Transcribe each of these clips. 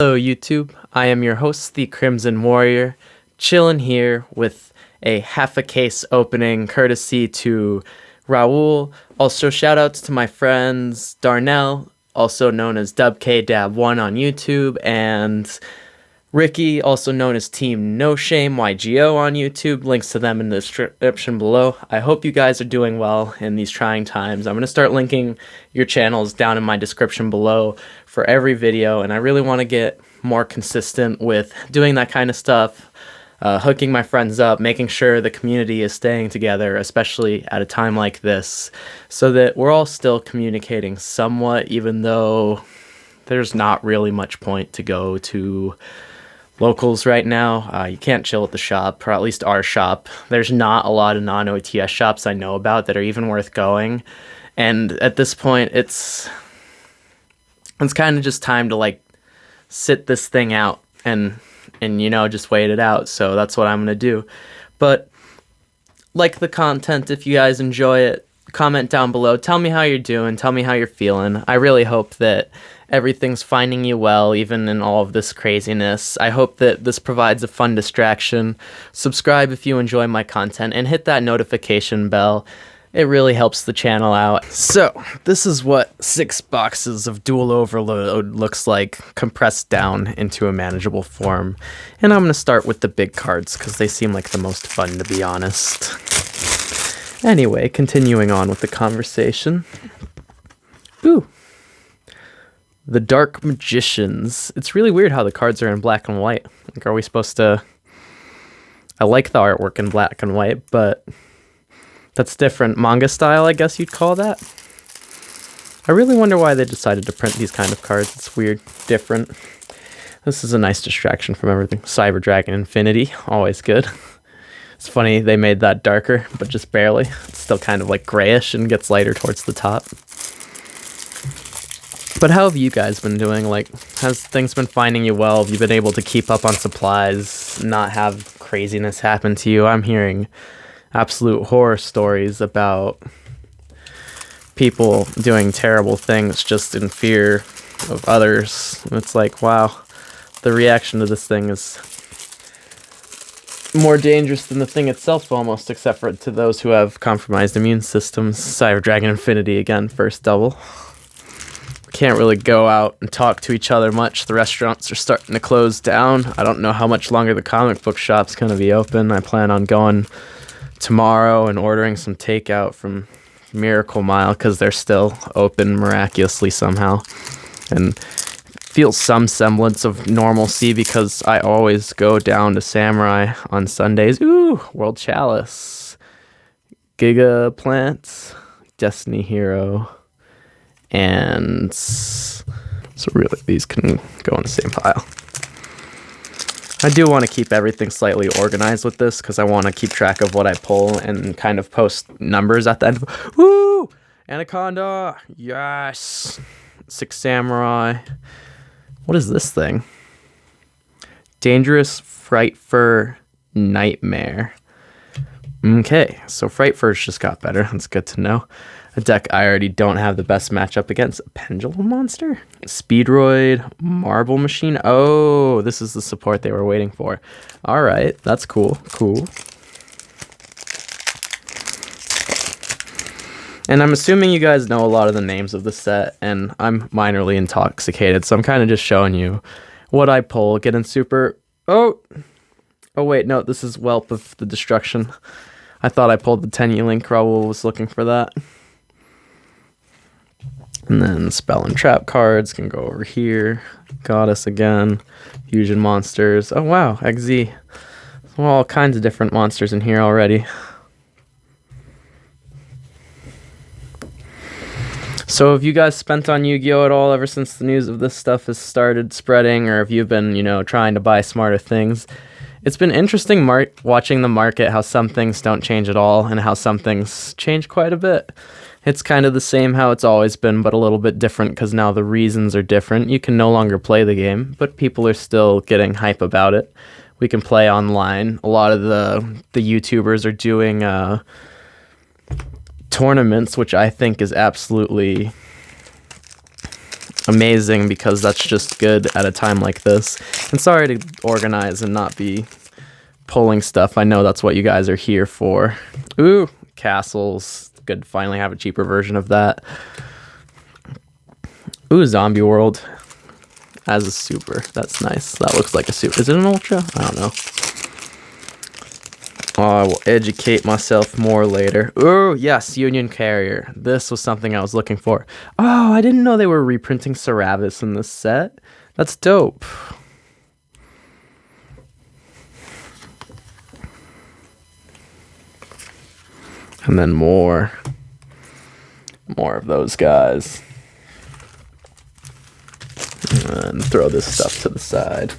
Hello YouTube, I am your host, the Crimson Warrior, chilling here with a half a case opening courtesy to Raul. Also shoutouts to my friends Darnell, also known as DubKDab1 on YouTube, and Ricky, also known as Team No Shame YGO on YouTube. Links to them in the description below. I hope you guys are doing well in these trying times. I'm going to start linking your channels down in my description below for every video, and I really want to get more consistent with doing that kind of stuff, hooking my friends up, making sure the community is staying together, especially at a time like this, so that we're all still communicating somewhat, even though there's not really much point to go to locals right now. You can't chill at the shop, or at least our shop. There's not a lot of non-OTS shops I know about that are even worth going, and at this point it's kind of just time to like sit this thing out and you know, just wait it out. So that's what I'm gonna do. But like the content, if you guys enjoy it, comment down below, tell me how you're doing, tell me how you're feeling. I really hope that everything's finding you well, even in all of this craziness. I hope that this provides a fun distraction. Subscribe if you enjoy my content, and hit that notification bell. It really helps the channel out. So, this is what 6 boxes of Duel Overload looks like, compressed down into a manageable form. And I'm going to start with the big cards, because they seem like the most fun, to be honest. Anyway, continuing on with the conversation. Ooh. The Dark Magicians. It's really weird how the cards are in black and white. Like, are we supposed to... I like the artwork in black and white, but that's different manga style, I guess you'd call that. I really wonder why they decided to print these kind of cards. It's weird, different. This is a nice distraction from everything. Cyber Dragon Infinity, always good. It's funny they made that darker, but just barely. It's still kind of like grayish and gets lighter towards the top. But how have you guys been doing? Like, has things been finding you well? Have you been able to keep up on supplies, not have craziness happen to you? I'm hearing absolute horror stories about people doing terrible things just in fear of others. And it's like, wow, the reaction to this thing is more dangerous than the thing itself almost, except for to those who have compromised immune systems. Cyber Dragon Infinity again, first double. Can't really go out and talk to each other much. The restaurants are starting to close down. I don't know how much longer the comic book shop's going to be open. I plan on going tomorrow and ordering some takeout from Miracle Mile because they're still open miraculously somehow. And feel some semblance of normalcy because I always go down to Samurai on Sundays. Ooh, World Chalice. Giga Plants. Destiny Hero. And so really these can go in the same pile. I do want to keep everything slightly organized with this because I want to keep track of what I pull and kind of post numbers at the end. Woo! Anaconda! Yes! 6 Samurai. What is this thing? Dangerous Frightfur Nightmare. Okay, so Frightfur's just got better. That's good to know. A deck I already don't have the best matchup against. A Pendulum Monster? Speedroid, Marble Machine. Oh, this is the support they were waiting for. Alright, that's cool. Cool. And I'm assuming you guys know a lot of the names of the set, and I'm minorly intoxicated, so I'm kind of just showing you what I pull. Getting super... Oh, wait, no, this is Welp of the Destruction. I thought I pulled the Tenyi link. Raul was looking for that. And then Spell and Trap cards can go over here. Goddess again. Fusion monsters. Oh, wow. XZ. All kinds of different monsters in here already. So have you guys spent on Yu-Gi-Oh! At all ever since the news of this stuff has started spreading? Or have you been, you know, trying to buy smarter things? It's been interesting watching the market, how some things don't change at all and how some things change quite a bit. It's kind of the same how it's always been, but a little bit different because now the reasons are different. You can no longer play the game, but people are still getting hype about it. We can play online. A lot of the YouTubers are doing tournaments, which I think is absolutely amazing because that's just good at a time like this. And sorry to organize and not be pulling stuff. I know that's what you guys are here for. Ooh, castles. Good to finally have a cheaper version of that. Ooh, Zombie World as a super. That's nice. That looks like a super. Is it an ultra? I don't know. Oh, I will educate myself more later. Oh, yes, Union Carrier. This was something I was looking for. Oh, I didn't know they were reprinting Saravis in this set. That's dope. And then more of those guys. And throw this stuff to the side.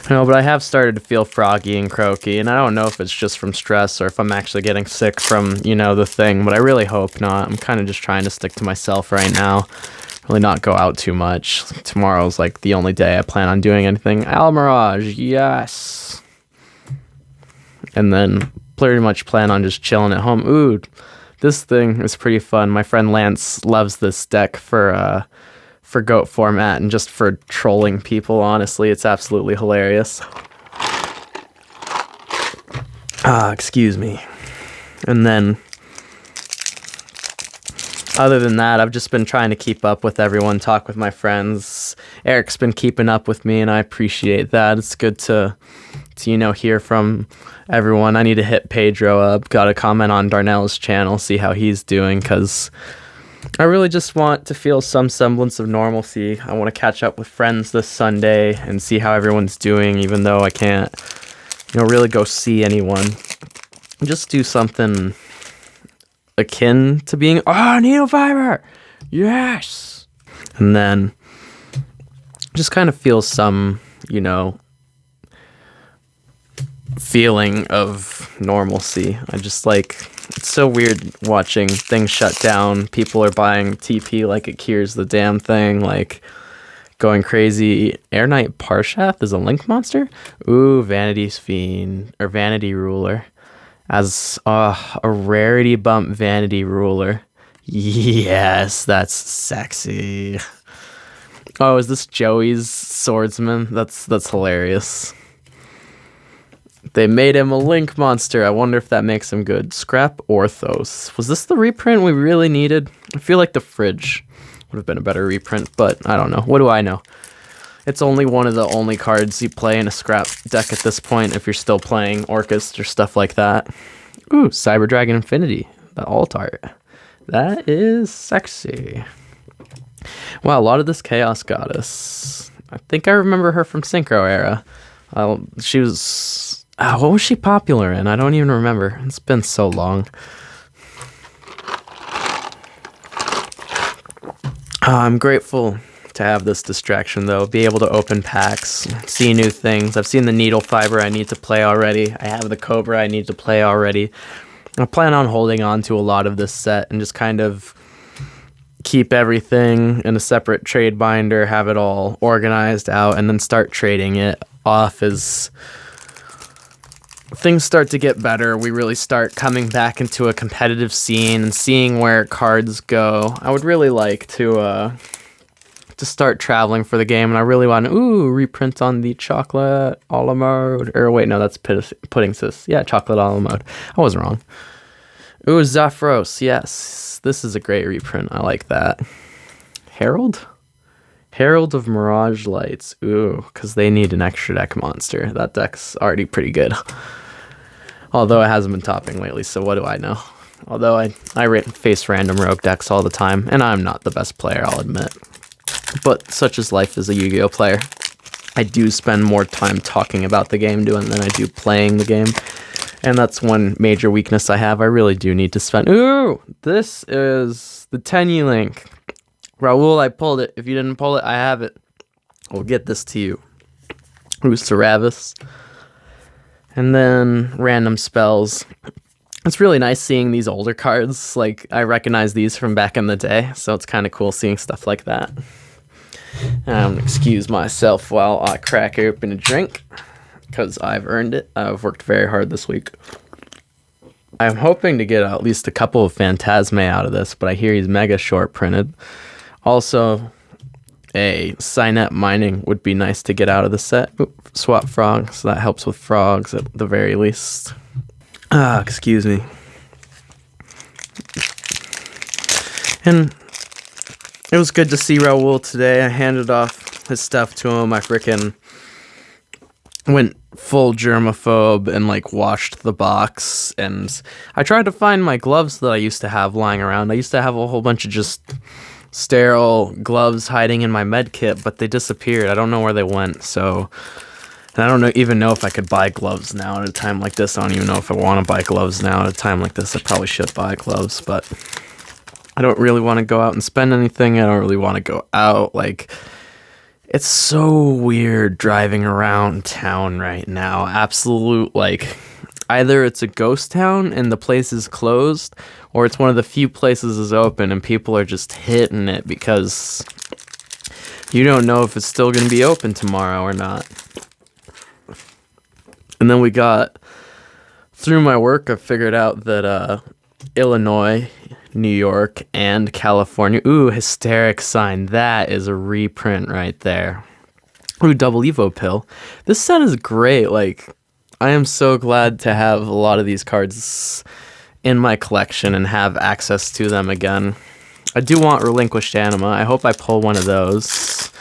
No, but I have started to feel froggy and croaky, and I don't know if it's just from stress or if I'm actually getting sick from, you know, the thing, but I really hope not. I'm kind of just trying to stick to myself right now. Really not go out too much. Tomorrow's like the only day I plan on doing anything. Almiraj, yes. And then pretty much plan on just chilling at home. Ooh, this thing is pretty fun. My friend Lance loves this deck for GOAT format and just for trolling people. Honestly, it's absolutely hilarious. Excuse me. And then other than that, I've just been trying to keep up with everyone, talk with my friends. Eric's been keeping up with me, and I appreciate that. It's good to you know, hear from everyone. I need to hit Pedro up. Got to comment on Darnell's channel, see how he's doing, because I really just want to feel some semblance of normalcy. I want to catch up with friends this Sunday and see how everyone's doing, even though I can't, you know, really go see anyone. Just do something akin to being, Needlefiber! Yes! And then just kind of feel some, you know, feeling of normalcy. I just like, it's so weird watching things shut down. People are buying TP like it cures the damn thing, like going crazy. Air Knight Parshath is a link monster. Ooh, Vanity's Fiend or Vanity Ruler as a rarity bump Vanity Ruler. Yes, that's sexy. Oh, is this Joey's swordsman? That's hilarious. They made him a link monster. I wonder if that makes him good. Scrap Orthos. Was this the reprint we really needed? I feel like the fridge would have been a better reprint, but I don't know. What do I know? It's only one of the only cards you play in a scrap deck at this point if you're still playing Orcust or stuff like that. Ooh, Cyber Dragon Infinity. The alt art. That is sexy. Wow, a lot of this Chaos Goddess. I think I remember her from Synchro era. She was... what was she popular in? I don't even remember. It's been so long. I'm grateful to have this distraction, though. Be able to open packs, see new things. I've seen the Needlefiber I need to play already. I have the Cobra I need to play already. I plan on holding on to a lot of this set and just kind of keep everything in a separate trade binder, have it all organized out, and then start trading it off as things start to get better. We really start coming back into a competitive scene and seeing where cards go. I would really like to start traveling for the game, and I really want to reprint on the chocolate a la mode. Or wait, no, that's pudding sis. Yeah, chocolate a la mode. I was wrong. Ooh, Zafros. Yes, this is a great reprint. I like that. Herald? Herald of Mirage Lights. Ooh, because they need an extra deck monster. That deck's already pretty good. Although it hasn't been topping lately, so what do I know? Although I face random rogue decks all the time, and I'm not the best player, I'll admit. But such is life as a Yu-Gi-Oh player. I do spend more time talking about the game than I do playing the game. And that's one major weakness I have. I really do need to spend... Ooh! This is the Tenyi link. Raul, I pulled it. If you didn't pull it, I have it. I'll get this to you. Ooh, Saravis. And then random spells. It's really nice seeing these older cards. Like, I recognize these from back in the day, so it's kind of cool seeing stuff like that. Excuse myself while I crack open a drink, because I've earned it. I've worked very hard this week. I'm hoping to get at least a couple of Phantasm out of this, but I hear he's mega short printed. Also, a Cynet mining would be nice to get out of the set. Swap frogs, so that helps with frogs at the very least. Excuse me. And it was good to see Raul today. I handed off his stuff to him. I frickin' went full germaphobe and like washed the box, and I tried to find my gloves that I used to have lying around. I used to have a whole bunch of just sterile gloves hiding in my med kit, but they disappeared. I don't know where they went, so and I don't even know if I could buy gloves now at a time like this. I don't even know if I want to buy gloves now at a time like this. I probably should buy gloves, but I don't really want to go out and spend anything. I don't really want to go out. Like, it's so weird driving around town right now. Absolute, like, either it's a ghost town and the place is closed, or it's one of the few places is open and people are just hitting it because you don't know if it's still going to be open tomorrow or not. And then we got, through my work, I figured out that Illinois, New York, and California. Ooh, hysteric sign. That is a reprint right there. Ooh, double Evo pill. This set is great. Like, I am so glad to have a lot of these cards in my collection and have access to them again. I do want Relinquished Anima. I hope I pull one of those.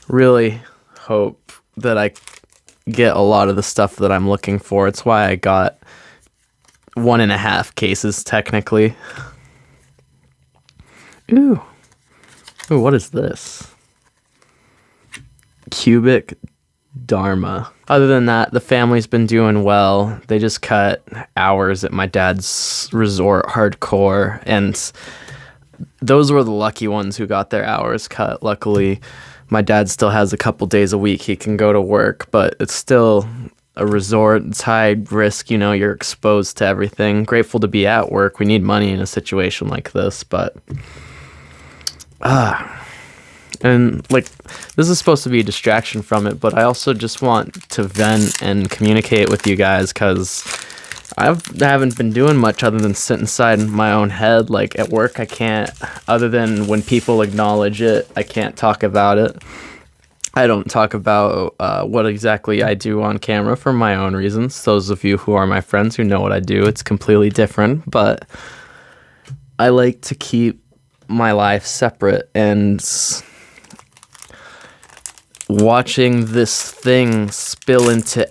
Really hope that I get a lot of the stuff that I'm looking for. It's why I got 1.5 cases, technically. Ooh. Ooh, what is this? Cubic Dharma. Other than that, the family's been doing well. They just cut hours at my dad's resort hardcore, and those were the lucky ones who got their hours cut. Luckily, my dad still has a couple days a week he can go to work, but it's still a resort. It's high risk, you know, you're exposed to everything. Grateful to be at work. We need money in a situation like this, but and like, this is supposed to be a distraction from it, but I also just want to vent and communicate with you guys, because I haven't been doing much other than sit inside my own head. Like, at work, I can't, other than when people acknowledge it, I can't talk about it. I don't talk about what exactly I do on camera for my own reasons. Those of you who are my friends who know what I do, it's completely different, but I like to keep my life separate, and watching this thing spill into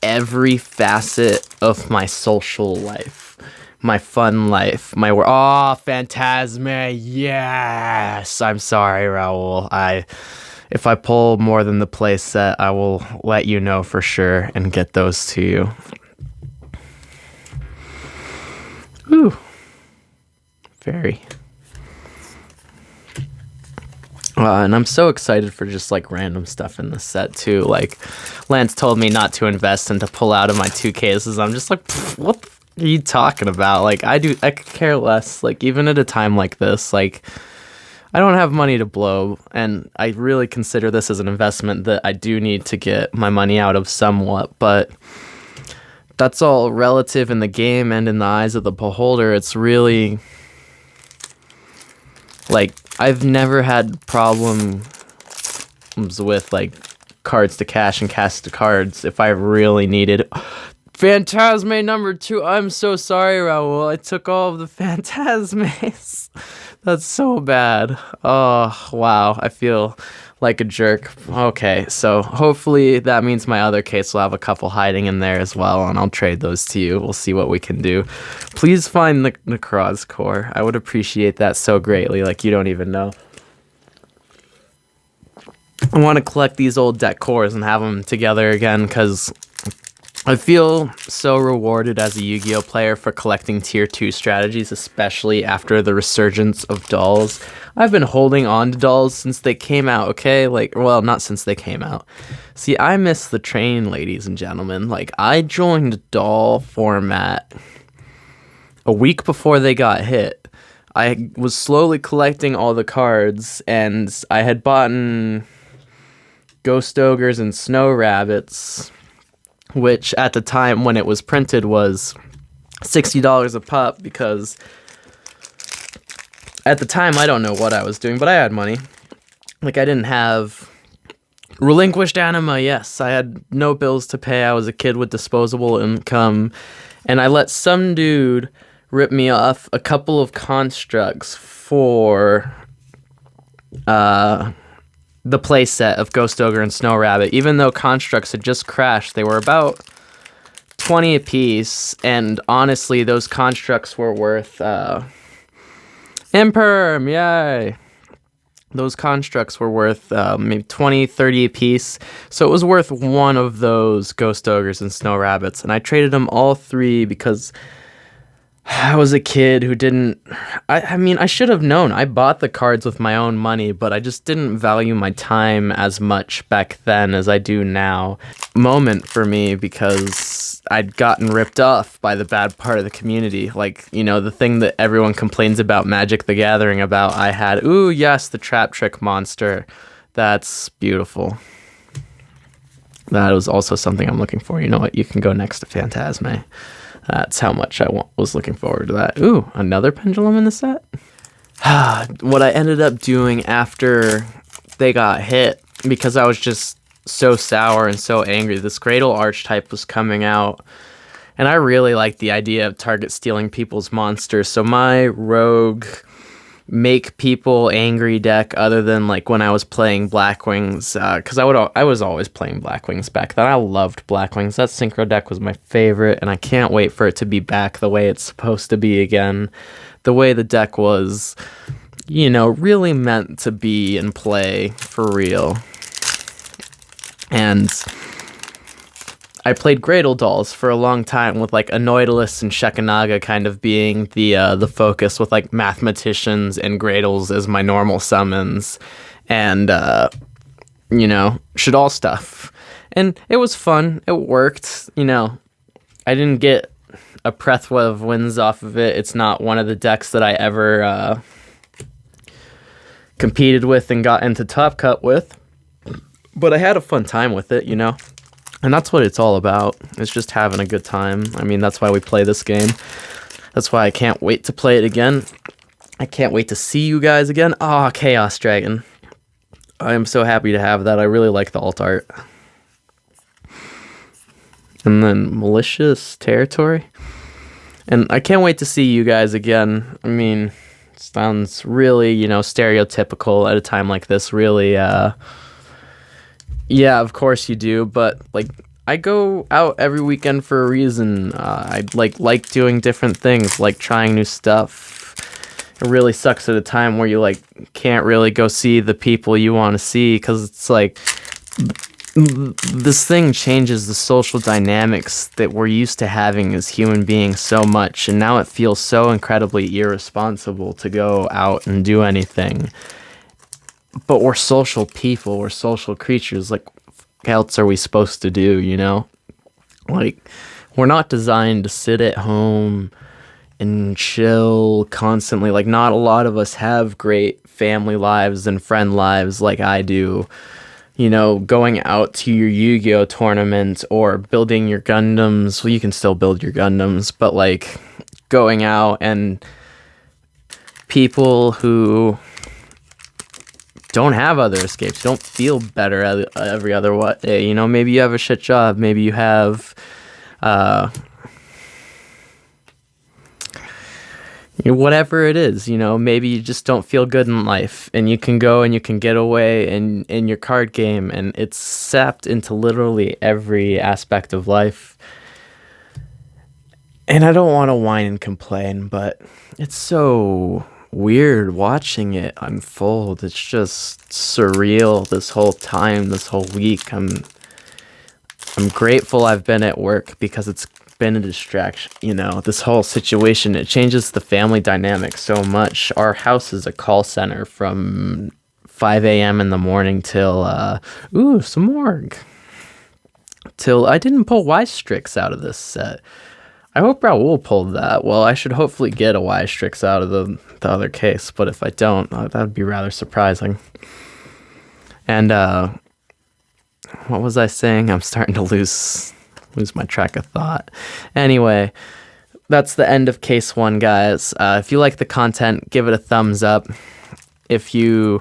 every facet of my social life, my fun life, my work. Oh, Phantasm, yes! I'm sorry, Raul. If I pull more than the play set, I will let you know for sure and get those to you. Ooh. Very. And I'm so excited for just like random stuff in the set too. Like, Lance told me not to invest and to pull out of my 2 cases. I'm just like, what are you talking about? Like, I could care less. Like, even at a time like this, like, I don't have money to blow, and I really consider this as an investment that I do need to get my money out of somewhat, but that's all relative in the game and in the eyes of the beholder. It's really, like, I've never had problems with, like, cards to cash and cash to cards if I really needed. Phantasme number 2. I'm so sorry, Raul. I took all of the Phantasmes. That's so bad. Oh, wow. I feel like a jerk. Okay, so hopefully that means my other case will have a couple hiding in there as well, and I'll trade those to you. We'll see what we can do. Please find the Necroz core. I would appreciate that so greatly, like you don't even know. I want to collect these old deck cores and have them together again, because I feel so rewarded as a Yu-Gi-Oh player for collecting tier 2 strategies, especially after the resurgence of dolls. I've been holding on to dolls since they came out, okay? Like, well, not since they came out. See, I miss the train, ladies and gentlemen. Like, I joined doll format a week before they got hit. I was slowly collecting all the cards, and I had bought Ghost Ogres and Snow Rabbits, which at the time when it was printed was $60 a pop, because at the time I don't know what I was doing, but I had money. Like, I didn't have relinquished anima. Yes, I had no bills to pay. I was a kid with disposable income, and I let some dude rip me off a couple of constructs for the playset of Ghost Ogre and Snow Rabbit. Even though constructs had just crashed, they were about 20 a piece, and honestly, those constructs were worth imperm, yay! Those constructs were worth maybe 20, 30 a piece, so it was worth one of those Ghost Ogres and Snow Rabbits, and I traded them all three because I was a kid who didn't... I mean, I should have known. I bought the cards with my own money, but I just didn't value my time as much back then as I do now. Moment for me, because I'd gotten ripped off by the bad part of the community. Like, you know, the thing that everyone complains about Magic the Gathering about, I had. Ooh, yes, the Trap Trick monster. That's beautiful. That was also something I'm looking for. You know what? You can go next to Phantasm. That's how much I was looking forward to that. Ooh, another pendulum in the set? What I ended up doing after they got hit, because I was just so sour and so angry, this Cradle archetype was coming out, and I really liked the idea of target stealing people's monsters, so my rogue make people angry deck, other than like when I was playing Blackwings, because I was always playing Blackwings back then. I loved Blackwings. That Synchro deck was my favorite, and I can't wait for it to be back the way it's supposed to be again. The way the deck was, you know, really meant to be in play for real. And I played Gradle Dolls for a long time, with like Anoidalus and Shekanaga kind of being the focus, with like Mathematicians and Gradles as my normal summons, and you know, Shadal stuff. And it was fun. It worked. You know, I didn't get a plethora of wins off of it. It's not one of the decks that I ever competed with and got into Top Cut with, but I had a fun time with it, you know. And that's what it's all about. It's just having a good time. I mean, that's why we play this game. That's why I can't wait to play it again. I can't wait to see you guys again. Ah, Chaos Dragon. I am so happy to have that. I really like the alt art. And then Malicious Territory. And I can't wait to see you guys again. I mean, it sounds really, you know, stereotypical at a time like this. Really, yeah, of course you do, but like, I go out every weekend for a reason. I like doing different things, like trying new stuff. It really sucks at a time where you like can't really go see the people you want to see, because it's like this thing changes the social dynamics that we're used to having as human beings so much, and now it feels so incredibly irresponsible to go out and do anything. But we're social people, we're social creatures. Like, what else are we supposed to do, you know? Like, we're not designed to sit at home and chill constantly. Like, not a lot of us have great family lives and friend lives like I do. You know, going out to your Yu-Gi-Oh tournament or building your Gundams. Well, you can still build your Gundams, but like going out, and people who don't have other escapes, don't feel better every other day. You know, maybe you have a shit job, maybe you have you know, whatever it is, you know, maybe you just don't feel good in life, and you can go and you can get away in your card game, and it's sapped into literally every aspect of life. And I don't want to whine and complain, but it's so weird watching it unfold. It's just surreal this whole time, this whole week. I'm grateful I've been at work, because it's been a distraction. You know, this whole situation, it changes the family dynamic so much. Our house is a call center from 5 a.m. in the morning till Simorgh, till I didn't pull Strix out of this set. I hope Raul pulled that. Well, I should hopefully get a Strix out of the other case, but if I don't, that would be rather surprising. And what was I saying? I'm starting to lose my track of thought. Anyway, that's the end of case 1, guys. If you like the content, give it a thumbs up. If you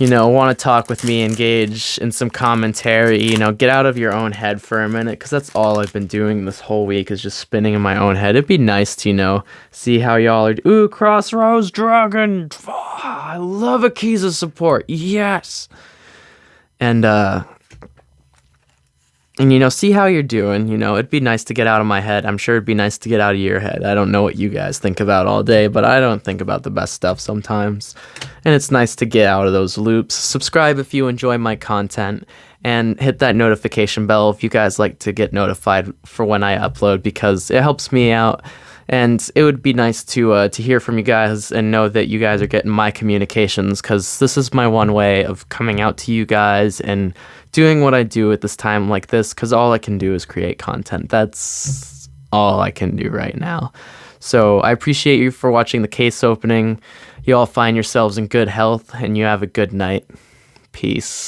want to talk with me, engage in some commentary, get out of your own head for a minute, because that's all I've been doing this whole week is just spinning in my own head. It'd be nice to, see how y'all are. Ooh, Crossross Dragun. Oh, I love Akiza support. Yes. And see how you're doing. It'd be nice to get out of my head. I'm sure it'd be nice to get out of your head. I don't know what you guys think about all day, but I don't think about the best stuff sometimes. And it's nice to get out of those loops. Subscribe if you enjoy my content, and hit that notification bell if you guys like to get notified for when I upload, because it helps me out. And it would be nice to hear from you guys and know that you guys are getting my communications, because this is my one way of coming out to you guys and doing what I do at this time like this, because all I can do is create content. That's all I can do right now. So I appreciate you for watching the case opening. You all find yourselves in good health, and you have a good night. Peace.